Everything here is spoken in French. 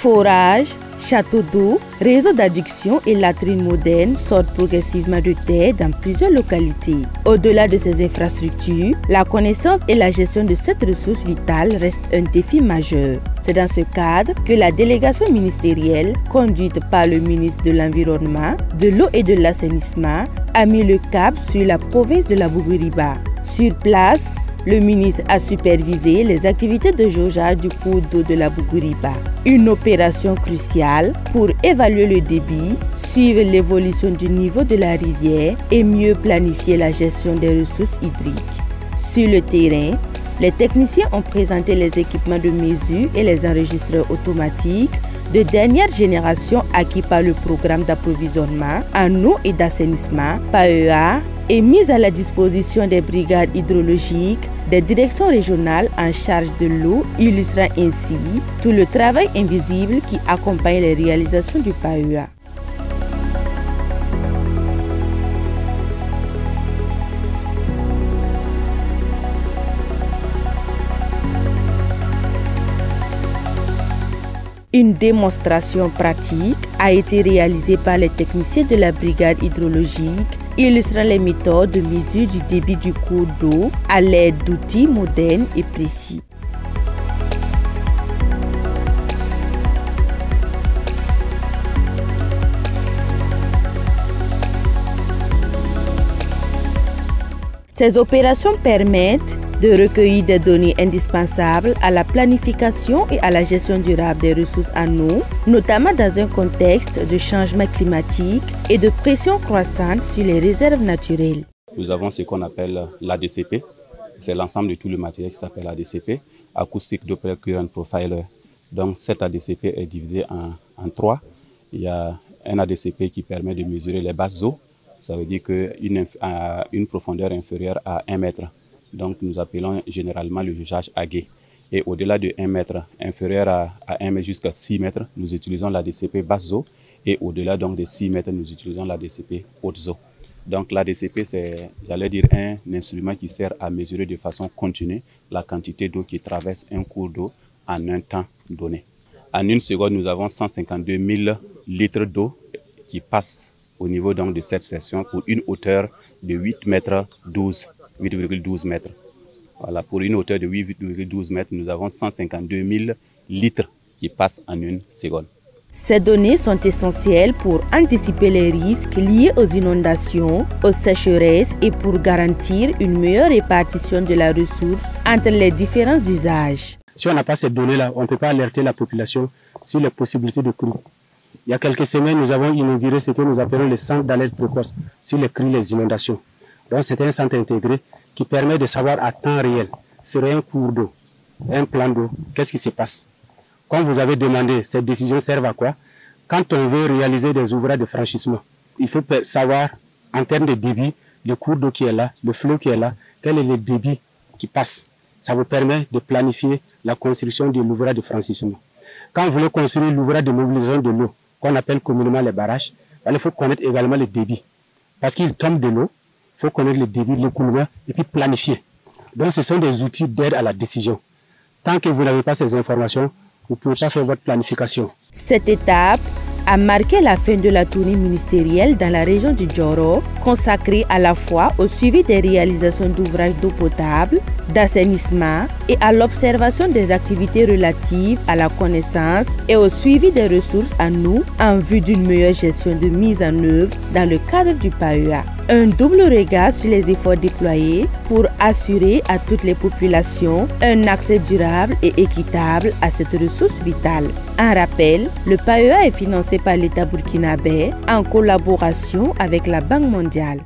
Forages, châteaux d'eau, réseaux d'adduction et latrines modernes sortent progressivement de terre dans plusieurs localités. Au-delà de ces infrastructures, la connaissance et la gestion de cette ressource vitale restent un défi majeur. C'est dans ce cadre que la délégation ministérielle, conduite par le ministre de l'Environnement, de l'Eau et de l'Assainissement, a mis le cap sur la province de la Bougouriba. Sur place, le ministre a supervisé les activités de jaugeage du cours d'eau de la Bougouriba. Une opération cruciale pour évaluer le débit, suivre l'évolution du niveau de la rivière et mieux planifier la gestion des ressources hydriques. Sur le terrain, les techniciens ont présenté les équipements de mesure et les enregistreurs automatiques de dernière génération acquis par le programme d'approvisionnement en eau et d'assainissement PAEA et mis à la disposition des brigades hydrologiques des directions régionales en charge de l'eau, illustrant ainsi tout le travail invisible qui accompagne les réalisations du PAEA. Une démonstration pratique a été réalisée par les techniciens de la brigade hydrologique, illustrant les méthodes de mesure du débit du cours d'eau à l'aide d'outils modernes et précis. Ces opérations permettent de recueillir des données indispensables à la planification et à la gestion durable des ressources en eau, notamment dans un contexte de changement climatique et de pression croissante sur les réserves naturelles. Nous avons ce qu'on appelle l'ADCP, c'est l'ensemble de tout le matériel qui s'appelle ADCP, Acoustic Doppler Current Profiler. Donc cet ADCP est divisé en trois. Il y a un ADCP qui permet de mesurer les basses eaux, ça veut dire qu'une profondeur inférieure à 1 mètre. Donc nous appelons généralement le jaugeage agué. Et au-delà de 1 mètre, inférieur à 1 mètre jusqu'à 6 mètres, nous utilisons l'ADCP basse eau. Et au-delà donc de 6 mètres, nous utilisons l'ADCP haute eau. Donc l'ADCP, c'est, j'allais dire, un instrument qui sert à mesurer de façon continue la quantité d'eau qui traverse un cours d'eau en un temps donné. En une seconde, nous avons 152 000 litres d'eau qui passent au niveau donc de cette section pour une hauteur de 8,12 mètres. Voilà, pour une hauteur de 8,12 mètres, nous avons 152 000 litres qui passent en une seconde. Ces données sont essentielles pour anticiper les risques liés aux inondations, aux sécheresses et pour garantir une meilleure répartition de la ressource entre les différents usages. Si on n'a pas ces données-là, on ne peut pas alerter la population sur les possibilités de crues. Il y a quelques semaines, nous avons inauguré ce que nous appelons le centre d'alerte précoce sur les crues et les inondations. Donc c'est un centre intégré qui permet de savoir à temps réel sur un cours d'eau, un plan d'eau, qu'est-ce qui se passe. Comme vous avez demandé, ces décisions servent à quoi? Quand on veut réaliser des ouvrages de franchissement, il faut savoir en termes de débit, le cours d'eau qui est là, le flot qui est là, quel est le débit qui passe. Ça vous permet de planifier la construction de l'ouvrage de franchissement. Quand vous voulez construire l'ouvrage de mobilisation de l'eau, qu'on appelle communément les barrages, il faut connaître également le débit. Parce qu'il tombe de l'eau, il faut connaître le débit, l'écoulement et puis planifier. Donc ce sont des outils d'aide à la décision. Tant que vous n'avez pas ces informations, vous ne pouvez pas faire votre planification. Cette étape a marqué la fin de la tournée ministérielle dans la région du Djoro, consacrée à la fois au suivi des réalisations d'ouvrages d'eau potable, d'assainissement et à l'observation des activités relatives à la connaissance et au suivi des ressources en eau en vue d'une meilleure gestion de mise en œuvre dans le cadre du PAEA. Un double regard sur les efforts déployés pour assurer à toutes les populations un accès durable et équitable à cette ressource vitale. En rappel, le PAEA est financé par l'État burkinabé en collaboration avec la Banque mondiale.